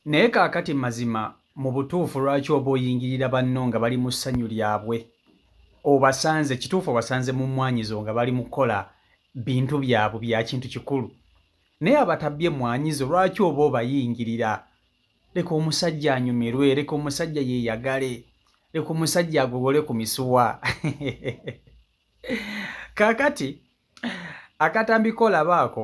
Naye kaakati mazima mu butuufu lwaki oba oyingirira banno nga bali mu ssanyu lyabwe obasanze kituufu obasanze mu mmwanyizo nga bali mu kukola bintu byabwe bya kintu kikulu naye abatabbye mmwanyizo lwaki oba obayingirira leka omusajja anyumirwe leka omusajja yeeyagale leka omusajja agogole ku misuwa kaakati akatambiko olabaako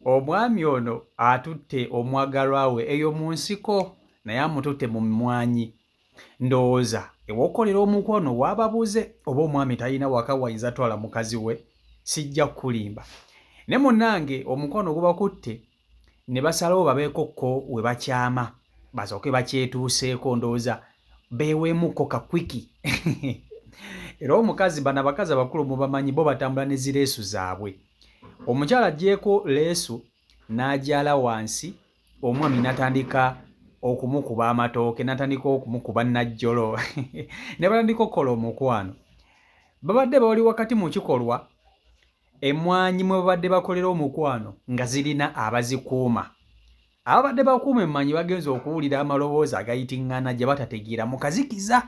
omwami ono atutte omwagalwa we eyo mu nsiko naye amututte mu mmwanyi ndowooza ew'okukolera omukono waababuuze oba omwami talina waka wayinza twala mukazi we sijja kukulimba ne munnange omukono gubakutte ne basalawo babeekokko we bakyama basooke bakyetuuseeko ndowooza beewemukko kakwiki era omukazi bano abakazi abakulu mubamanyi bo batambula ne zireesu zaabwe omukyala agyeko leesu n'agyala wansi omwami n'atandika okumukuba amatooke n'atandika okumukuba najjolo ne batandika okukola omukwano babadde bawali wakati mu kikolwa emmwanyi mwe babadde bakolera omukwano nga zirina abazikuuma ababadde bakuuma emmanyi bagenza okuwulira amaloboozi agayitiŋŋana gye batategeera mu kazikiza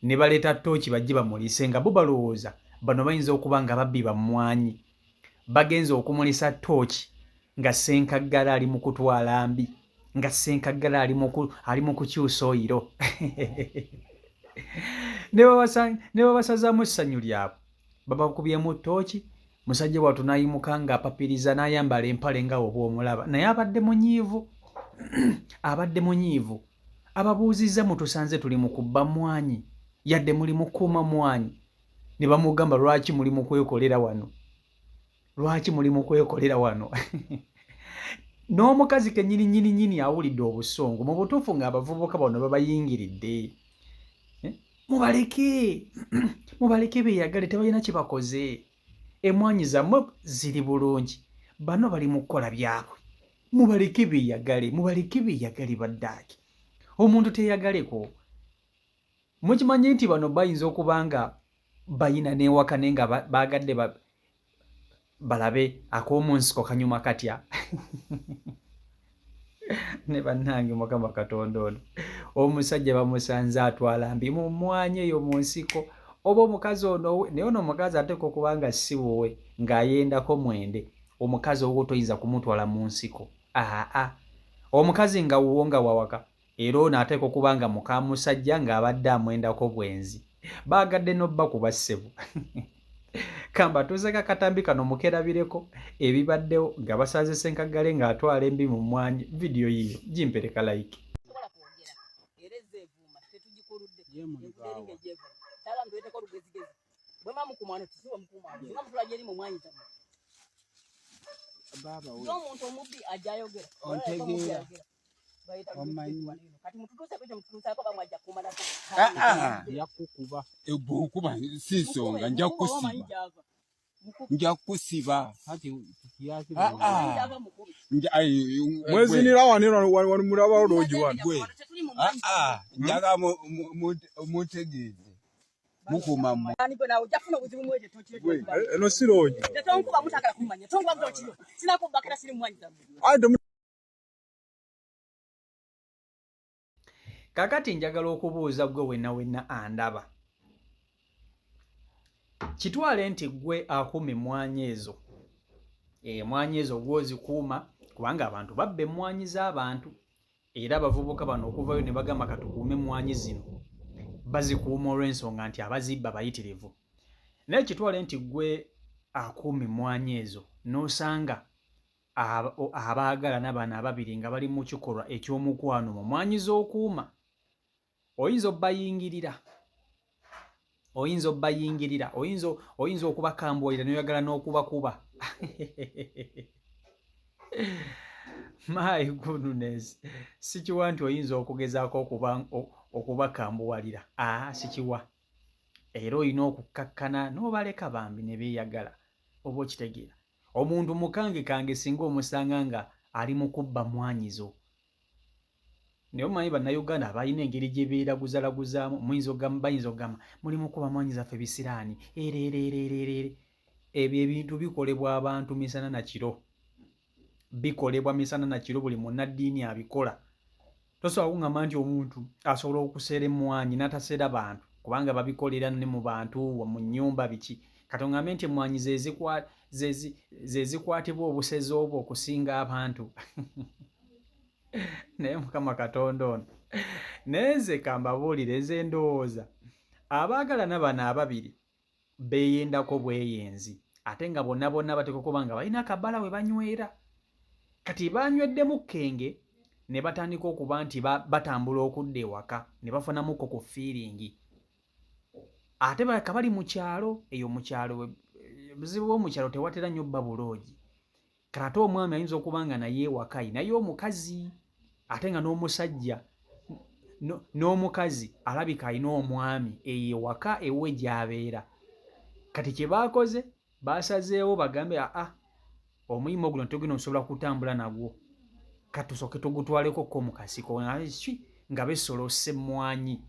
ne baleeta ttooki bajje bamulise nga bo balowooza bano bayinza okuba nga babbi bammwanyi bagenza okumulisa ttooki nga ssenkaggala ali mu kutwala mbi nga ssenkaggala ali mu kukyusa oyiro ne babasazaamu essanyu lyabwe babakubyemu ttooki musajja wattu n'ayimuka ng'apapiriza n'ayambala empale nga oba omulaba naye abadde munyiivu abadde munyiivu ababuuzizza mutusanze tuli mu kubba mmwanyi yadde muli mu kukuuma mmwanyi ne bamugamba lwaki muli mu kwekolera wano lwaki muli mu kwekolera wano n'omukazi kennyini awulidde obusungu mu butuufu ng'abavubuka bano babayingiridde mubaleke beeyagale tebalina kye bakoze emmwanyi zammwe ziri bulungi bano bali mu kukola byabwe mubaleke beeyagale baddaaki omuntu teyagaleko mukimanyi nti bano bayinza okuba nga bayina n'ewaka naye nga baagadde balabe ak'omunsiko kanyuma katya ne bannange mukama katonda ono omusajja bamusanze atwala mbi mu mmwanyi eyo mu nsiko oba omukazi ono naye ono omukazi ateeka okuba nga si wuwe ng'ayendako mwende omukazi ogwo toyinza kumutwala mu nsiko omukazi nga wuwo nga wawaka era ono ateeka okuba nga muka musajja ng'abadde amwendako bwenzi baagadde n'obba kuba ssebo kamba tuzeka katambi kano mukerabireko ebibaddewo nga basaze ssenkaggale ng'atwala embi mu mmwanyi vidiyo yiyo gimpereka like yakukuba ebwokuba sisonga nja kusiba hati kiasi mwezi ni rawanira wani muraba roji wani njaga mutegeze mukuma eno siroji kakati njagala okubuuza gwe wenna andaba kitwale nti gwe akuuma emmwanyi ezo gw'ozikuuma kubanga abantu babba emmwanyi z'abantu era abavubuka bano okuvayo ne bagamba katukuume emmwanyi zino bazikuuma olw'ensonga nti abazibba bayitirivu naye kitwale nti gwe akuuma emmwanyi ezo n'osanga abaagala n'abaana ababiri nga bali mu kikolwa eky'omukwano mu mmwanyi z'okuuma oyinza obbayingirira oyinza okubakambuulira n'oyagala n'okubakuba my goodness sikiwa nti oyinza okugezaako okubakambuwalira sikiwa era olina okukkakkana n'obaleka bambi ne beeyagala oba okitegeera omuntu mukange singa omusanga nga ali mu kubba mmwanyizo naye omanyi bannayuganda abalina engeri gye beeraguzalaguzaamu bayinza okugamba mulimu kuba mmwanyi zaffe bisiraani ereereereereere ebyo ebintu bikolebwa abantu misana na kiro buli munnaddiini abikola tosobola kuŋŋamba nti omuntu asobola okuseera emmwanyi n'ataseera bantu kubanga babikolera ne mu bantu mu nnyumba biki kati oŋŋambe nti emmwanyi ze zikwatibwa obusezi obwo okusinga abantu naye mukama katonda ono naye nze kambabuulire nze ndowooza abaagalana bano ababiri beeyendako bweyenzi ate nga bonna bateeka okuba nga balina akabbala we banywera kati banyweddemu kkenge ne batandika okuba nti batambula okudda ewaka ne bafunamuko ku fiiringi ate bali mu kyalo eyo mu kyalo buzibu bw'omukyalo tewatera nnyo bba buloogi kati ate omwami ayinza okuba nga naye ewaka naye omukazi ate nga n'omusajja n'omukazi alabika alina omwami eyo ewaka ewe gy'abeera kati kye baakoze baasazeewo bagambe omuyima guno teguna osobola kutambula nagwo katusooke tugutwaleko ko mu kasiko nga besolose emmwanyi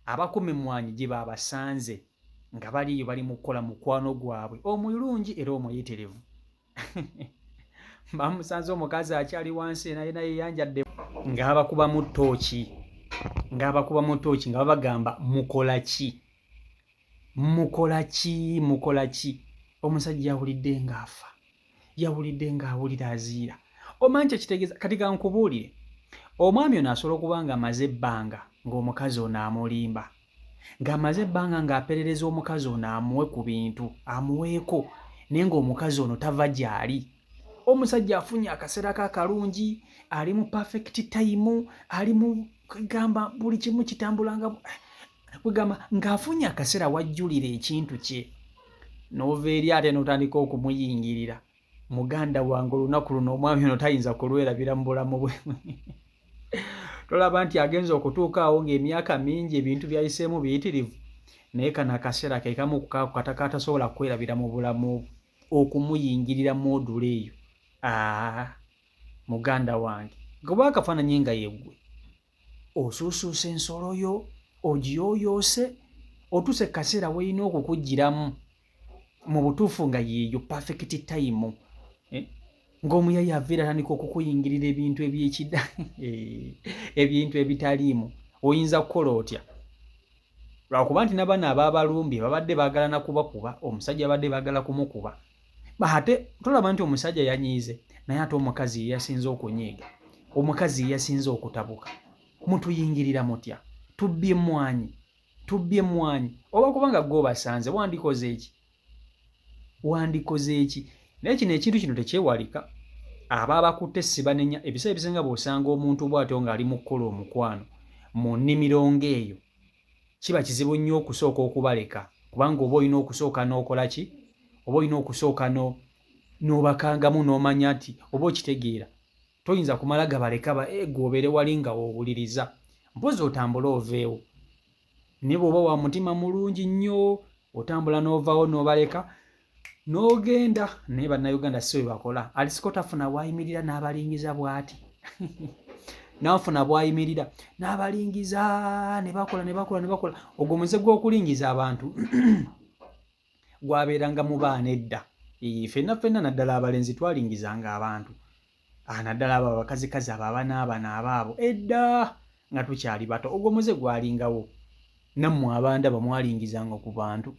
abakuma emmwanyi gye baabasanze nga baliyo bali mu kukola mukwano gwabwe omulungi era omuyitirivu bamusanze omukazi akyali wansi naye yeyanjadde ng'abakubamu ttooki nga babagamba mukola ki omusajja yawulidde ng'afa yawulidde ng'awulira aziira omanyi kitegeeza kati gankubuulire omwami ono asobola okuba nga amaze ebbanga ng'omukazi ono amulimba ng'amaze ebbanga ng'aperereza omukazi ono amuwe ku bintu amuweeko naye ng'omukazi ono tava gy'ali omusajja afunye akaseera ke akalungi ali mu perfect time ali mu gamba buli kimu kitambulanga bwegamba ng'afunye akaseera wajjulira ekintu kye n'ova eri ate n'otandika okumuyingirira muganda wange olunaku luno omwami ono tayinza kulwerabira mu bulamu bwe tolaba nti agenza okutuuka awo ng'emyaka mingi ebintu byayiseemu biyitirivu naye kano akaseera ke kamu kukataka atasobola kwerabira mu bulamu okumuyingirira modula eyo muganda wange goba akafaananyi nga yeggwe osuusuuse ensolo yo ogiyooyoose otuse kaseera weeyina okukugiramu mu butuufu nga yeeyo perfect time ng'omuyayi aveera atandika okukuyingirira ebintu ebyekida ebintu ebitaliimu oyinza kukola otya lwakuba nti n'abaana abaabalumbi babadde baagala na kubakuba omusajja abadde baagala kumukuba ate tolaba nti omusajja yanyiize naye ate omukazi ye yasinze okunyiiga omukazi ye yasinze okutabuka mutuyingirira mutya tubbye emmwanyi oba kubanga gwe obasanze wandikoze eki naye kino ekintu kino tekyewalika aba bakutte sibanenya ebiseera ebisinga bw'osanga omuntu bw'atyo ng'ali mu kukola omukwano mu nnimiro ng'eyo kiba kizibu nnyo okusooka okubaleka kubanga oba olina okusooka n'okola ki oba olina okusooka n'obakangamu n'omanya nti oba okitegeera toyinza kumala gabaleka gobeere wali nga woowuliriza mpozi otambula oveewo naye bw'oba wa mutima mulungi nnyo otambula n'ovaawo n'obaleka n'ogenda naye bannayuganda si bwe bakola alisiko tafuna bwayimirira n'abalingiza bw'ati n'afuna bwayimirira n'abalingiza ne bakola ogwo muze gw'okulingiza abantu gwabeeranga mu baana edda ffenna naddala abalenzi twalingizanga abantu naddala abo abakazikazi abo abanaabana abaabo edda nga tukyali bato ogwo muze gwalingawo nammwe abandaba mwalingizanga ku bantu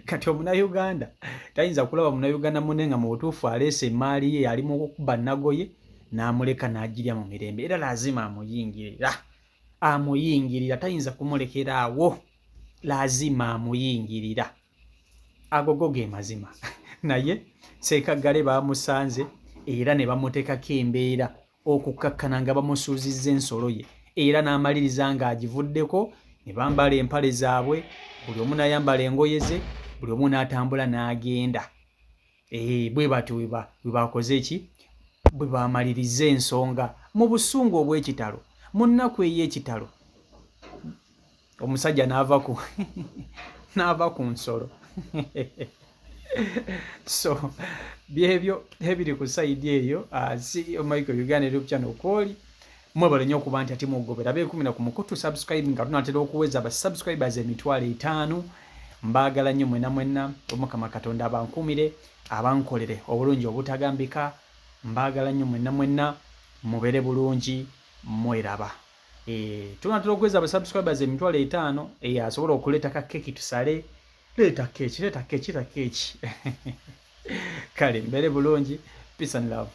kati omunnayuganda tayinza kulaba munnayuganda munne nga mu butuufu aleese emaali ye ali mu kukuba nagoye n'amuleka n'agirya mu mirembe era lazima amuyingirira tayinza kumulekera awo lazima amuyingirira agogo ge mazima naye Sseekaggale baamusanze era ne bamuteekako embeera okukkakkana nga bamusuuzizza ensolo ye era n'amaliriza ng'agivuddeko ne bambala empale zaabwe buli omu n'ayambala engoye ze buli omu n'atambula n'agenda bwe batyo bwe bakoze ki bwe baamaliriza ensonga mu busungu obw'ekitalo mu nnaku ey'ekitalo omusajja n'ava ku nsolo so byebyo ebiri ku sayidi eyo CEO Michael Uganda YouTube channel kwoli mwebale nnyo okuba nti ati mugobera beekumira ku mukutu subscribe nga tunatera okuweza abasubscribers 5,000 mbaagala nnyo mwenna omukama katonda abankumire abankolere obulungi obutagambika mbaagala nnyo mwenna mubeere bulungi mweraba. Tunatera okweza aba subscribers emitwalo 5 asobola okuleeta ka keki tusale. Leeta keki. Kale mbere bulungi. Peace and love.